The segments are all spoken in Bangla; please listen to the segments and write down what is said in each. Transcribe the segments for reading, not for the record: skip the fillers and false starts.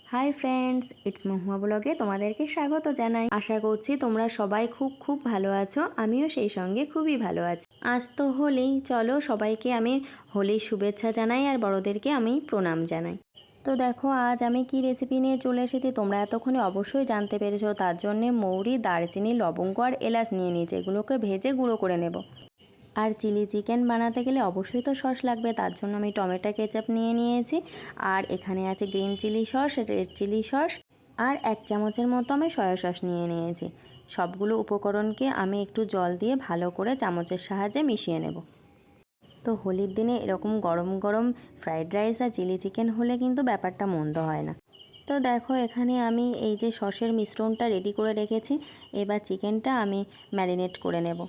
হাই ফ্রেন্ডস, ইটস মহুয়া ব্লগে তোমাদেরকে স্বাগত জানাই। আশা করছি তোমরা সবাই খুব ভালো আছো। আমিও সেই সঙ্গে খুবই ভালো আছি। আজ তো হোলি, চলো সবাইকে আমি হোলির শুভেচ্ছা জানাই আর বড়দেরকে আমি প্রণাম জানাই। তো দেখো আজ আমি কি রেসিপি নিয়ে চলে এসেছি তোমরা এতক্ষণে অবশ্যই জানতে পেরেছো। তার জন্যে মৌরি, দারচিনি, লবঙ্গ আর এলাচ নিয়ে নিয়েছি। এগুলোকে ভেজে গুঁড়ো করে নেব। আর চিলি চিকেন বানাতে গেলে অবশ্যই তো সস লাগবে, তার জন্য আমি টমেটো কেচাপ নিয়ে নিয়েছি। আর এখানে আছে green chilli sauce, red chilli sauce আর 1 চামচের মতো আমি সয়া সস নিয়ে নিয়েছি। সবগুলো উপকরণকে আমি একটু জল দিয়ে ভালো করে চামচের সাহায্যে মিশিয়ে নেব। তো হোলির দিনে এরকম গরম গরম ফ্রাইড রাইস আর চিলি চিকেন হলে কিন্তু ব্যাপারটা মন্দ হয় না। তো দেখো এখানে আমি এই যে সসের মিশ্রণটা রেডি করে রেখেছি, এবার চিকেনটা আমি ম্যারিনেট করে নেব।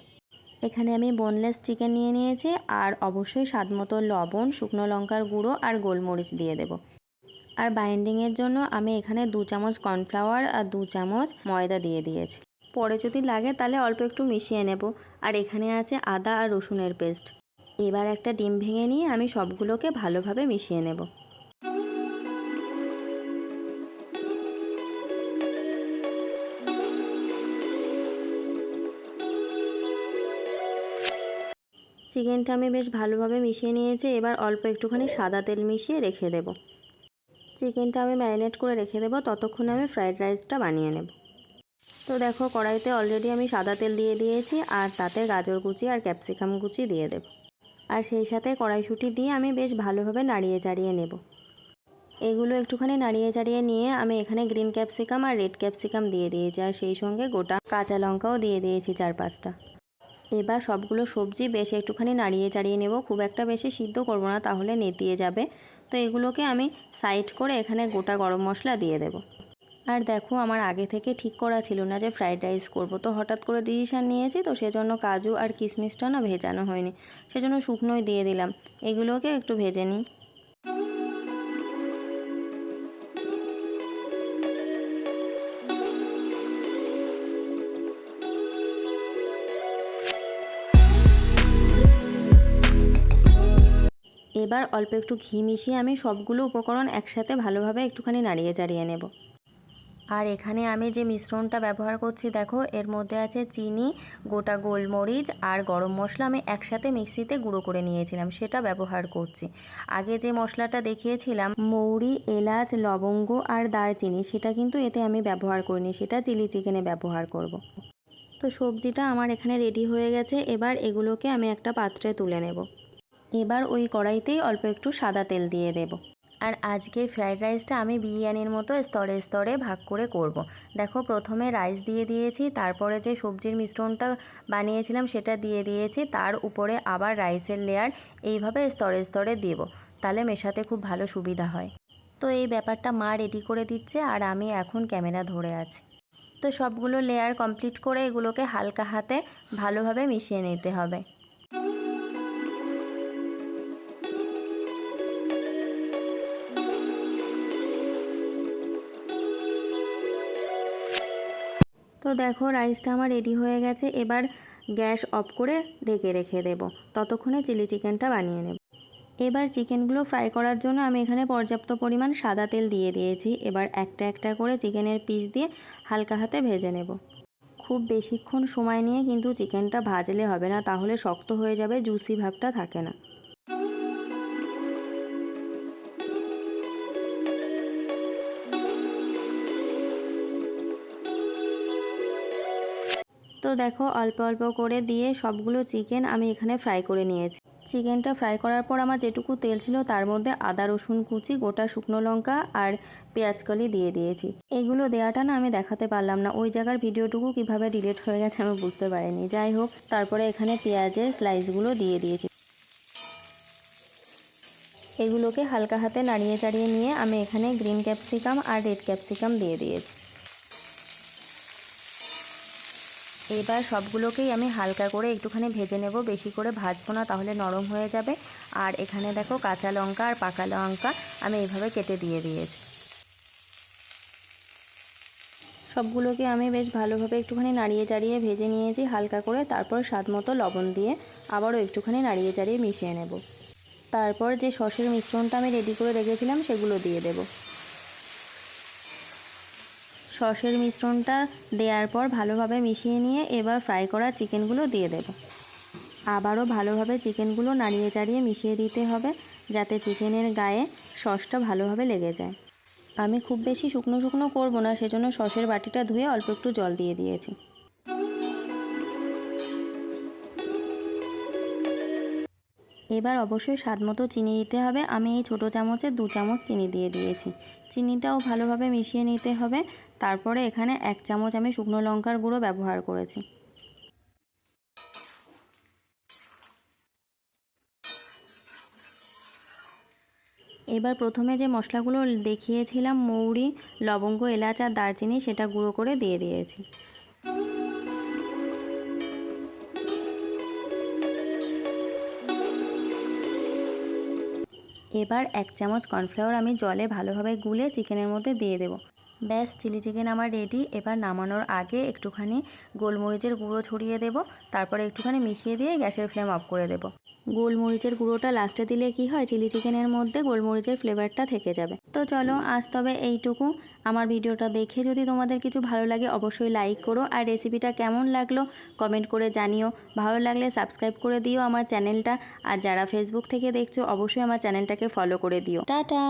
এখানে আমি বোনলেস চিকেন নিয়ে নিয়েছি আর অবশ্যই স্বাদমতো লবণ, শুকনো লঙ্কার গুঁড়ো আর গোলমরিচ দিয়ে দেব। আর বাইন্ডিংয়ের জন্য আমি এখানে 2 চামচ কর্নফ্লাওয়ার আর 2 চামচ ময়দা দিয়ে দিয়েছি। পরে যদি লাগে তাহলে অল্প একটু মিশিয়ে নেব। আর এখানে আছে আদা আর রসুনের পেস্ট। এবার একটা ডিম ভেঙে নিয়ে আমি সবগুলোকে ভালোভাবে মিশিয়ে নেব। চিকেনটা আমি বেশ ভালোভাবে মিশিয়ে নিয়েছি। এবার অল্প একটুখানি সাদা তেল মিশিয়ে রেখে দেব। চিকেনটা আমি ম্যারিনেট করে রেখে দেবো, ততক্ষণে আমি ফ্রাইড রাইসটা বানিয়ে নেব। তো দেখো কড়াইতে অলরেডি আমি সাদা তেল দিয়ে দিয়েছি আর তাতে গাজর কুচি আর ক্যাপসিকাম কুচি দিয়ে দেব। আর সেই সাথে কড়াইশুঁটি দিয়ে আমি বেশ ভালোভাবে নাড়িয়ে চাড়িয়ে নেব। এগুলো একটুখানি নাড়িয়ে চাড়িয়ে নিয়ে আমি এখানে গ্রিন ক্যাপসিকাম আর রেড ক্যাপসিকাম দিয়ে দিয়েছি আর সেই সঙ্গে গোটা কাঁচা লঙ্কাও দিয়ে দিয়েছি 4-5টা। এবার সবগুলো সবজি বেশ একটুখানি নাড়িয়ে চাড়িয়ে নেব। খুব একটা বেশি সিদ্ধ করব না, তাহলে নেতিয়ে যাবে। তো এগুলোকে আমি সাইড করে এখানে গোটা গরম মশলা দিয়ে দেব। আর দেখো আমার আগে থেকে ঠিক করা ছিল না যে ফ্রাইড রাইস করব, তো হঠাৎ করে ডিসিশান নিয়েছি, তো সেজন্য কাজু আর কিশমিশটা না ভেজানো হয়নি, সেজন্য শুকনোই দিয়ে দিলাম। এগুলোকে একটু ভেজে নিই। এবার অল্প একটু ঘি মিশিয়ে আমি সবগুলো উপকরণ একসাথে ভালোভাবে একটুখানি নাড়িয়ে চাড়িয়ে নেব। আর এখানে আমি যে মিশ্রণটা ব্যবহার করছি দেখো, এর মধ্যে আছে চিনি, গোটা গোলমরিচ আর গরম মশলা আমি একসাথে মিক্সিতে গুঁড়ো করে নিয়েছিলাম, সেটা ব্যবহার করছি। আগে যে মশলাটা দেখিয়েছিলাম মৌরি, এলাচ, লবঙ্গ আর দারচিনি, সেটা কিন্তু এতে আমি ব্যবহার করিনি, সেটা চিলি চিকেনে ব্যবহার করব। তো সবজিটা আমার এখানে রেডি হয়ে গেছে। এবার এগুলোকে আমি একটা পাত্রে তুলে নেব। এবার ওই কড়াইতেই অল্প একটু সাদা তেল দিয়ে দেব। আর আজকের ফ্রাইড রাইসটা আমি বিরিয়ানির মতো স্তরে স্তরে ভাগ করে করব। দেখো প্রথমে রাইস দিয়ে দিয়েছি, তারপরে যে সবজির মিশ্রণটা বানিয়েছিলাম সেটা দিয়ে দিয়েছি, তার উপরে আবার রাইসের লেয়ার এইভাবে স্তরে স্তরে দেব, তাহলে মেশাতে খুব ভালো সুবিধা হয়। তো এই ব্যাপারটা মা রেডি করে দিচ্ছে আর আমি এখন ক্যামেরা ধরে আছি। তো সবগুলো লেয়ার কমপ্লিট করে এগুলোকে হালকা হাতে ভালোভাবে মিশিয়ে নিতে হবে। তো দেখো রাইসটা আমার রেডি হয়ে গেছে। এবার গ্যাস অফ করে ঢেকে রেখে দেব, ততক্ষণে চিলি চিকেনটা বানিয়ে নেব। এবার চিকেনগুলো ফ্রাই করার জন্য আমি এখানে পর্যাপ্ত পরিমাণ সাদা তেল দিয়ে দিয়েছি। এবার একটা একটা করে চিকেনের পিস দিয়ে হালকা হাতে ভেজে নেব। খুব বেশিক্ষণ সময় নিয়ে কিন্তু চিকেনটা ভাজলে হবে না, তাহলে শক্ত হয়ে যাবে, জুসি ভাবটা থাকে না। তো দেখো অল্প অল্প করে দিয়ে সবগুলো চিকেন আমি এখানে ফ্রাই করে নিয়েছি। চিকেনটা ফ্রাই করার পর আমার যেটুকু তেল ছিল তার মধ্যে আদা রসুন কুচি, গোটা শুকনো লঙ্কা আর পেঁয়াজকলি দিয়ে দিয়েছি। এগুলো দেওয়াটা না আমি দেখাতে পারলাম না, ওই জায়গার ভিডিওটুকু কিভাবে ডিলিট হয়ে গেছে আমি বুঝতে পারিনি। যাই হোক, তারপরে এখানে পেঁয়াজের স্লাইসগুলো দিয়ে দিয়েছি। এগুলোকে হালকা হাতে নাড়িয়ে চাড়িয়ে নিয়ে আমি এখানে গ্রিন ক্যাপসিকাম আর রেড ক্যাপসিকাম দিয়ে দিয়েছি। এবার সবগুলোকেই আমি হালকা করে একটুখানি ভেজে নেব, বেশি করে ভাজবো না, তাহলে নরম হয়ে যাবে। আর এখানে দেখো কাঁচা লঙ্কা আর পাকা লঙ্কা আমি এইভাবে কেটে দিয়ে দিয়েছি। সবগুলোকে আমি বেশ ভালোভাবে একটুখানি নাড়িয়ে চাড়িয়ে ভেজে নিয়েছি হালকা করে। তারপর স্বাদ মতো লবণ দিয়ে আবারও একটুখানি নাড়িয়ে চাড়িয়ে মিশিয়ে নেব। তারপর যে সসের মিশ্রণটা আমি রেডি করে রেখেছিলাম সেগুলো দিয়ে দেব। সসের মিশ্রণটা দেওয়ার পর ভালোভাবে মিশিয়ে নিয়ে এবার ফ্রাই করা চিকেনগুলো দিয়ে দেব। আবারও ভালোভাবে চিকেনগুলো নাড়িয়ে চাড়িয়ে মিশিয়ে দিতে হবে, যাতে চিকেনের গায়ে সসটা ভালোভাবে লেগে যায়। আমি খুব বেশি শুকনো শুকনো করব না, সেজন্য সসের বাটিটা ধুয়ে অল্প একটু জল দিয়ে দিয়েছি। এবার অবশ্যই স্বাদ মতো চিনি দিতে হবে। আমি এই ছোটো চামচে 2 চামচ চিনি দিয়ে দিয়েছি। চিনিটাও ভালোভাবে মিশিয়ে নিতে হবে। তারপরে এখানে 1 চামচ আমি শুকনো লঙ্কার গুঁড়ো ব্যবহার করেছি। এবার প্রথমে যে মশলাগুলো দেখিয়েছিলাম, মৌরি, লবঙ্গ, এলাচ আর দারচিনি, সেটা গুঁড়ো করে দিয়ে দিয়েছি। এবার 1 চামচ কর্নফ্লাওয়ার আমি জলে ভালোভাবে গুলে চিকেনের মধ্যে দিয়ে দেব। ব্যাস, চিলি চিকেন আমার রেডি। এবার নামানোর আগে একটুখানি গোলমরিচের গুঁড়ো ছড়িয়ে দেব, তারপরে একটুখানি মিশিয়ে দিয়ে গ্যাসের ফ্লেম অফ করে দেব। গোলমরিচের গুঁড়োটা লাস্টে দিলে কি হয়, চিলি চিকেনের মধ্যে গোলমরিচের ফ্লেভারটা থেকে যাবে। তো চলো, আজ তবে এইটুকু। আমার ভিডিওটা দেখে যদি তোমাদের কিছু ভালো লাগে অবশ্যই লাইক করো, আর রেসিপিটা কেমন লাগলো কমেন্ট করে জানিও। ভালো লাগলে সাবস্ক্রাইব করে দিও আমার চ্যানেলটা, আর যারা ফেসবুক থেকে দেখছো অবশ্যই আমার চ্যানেলটাকে ফলো করে দিও। টাটা।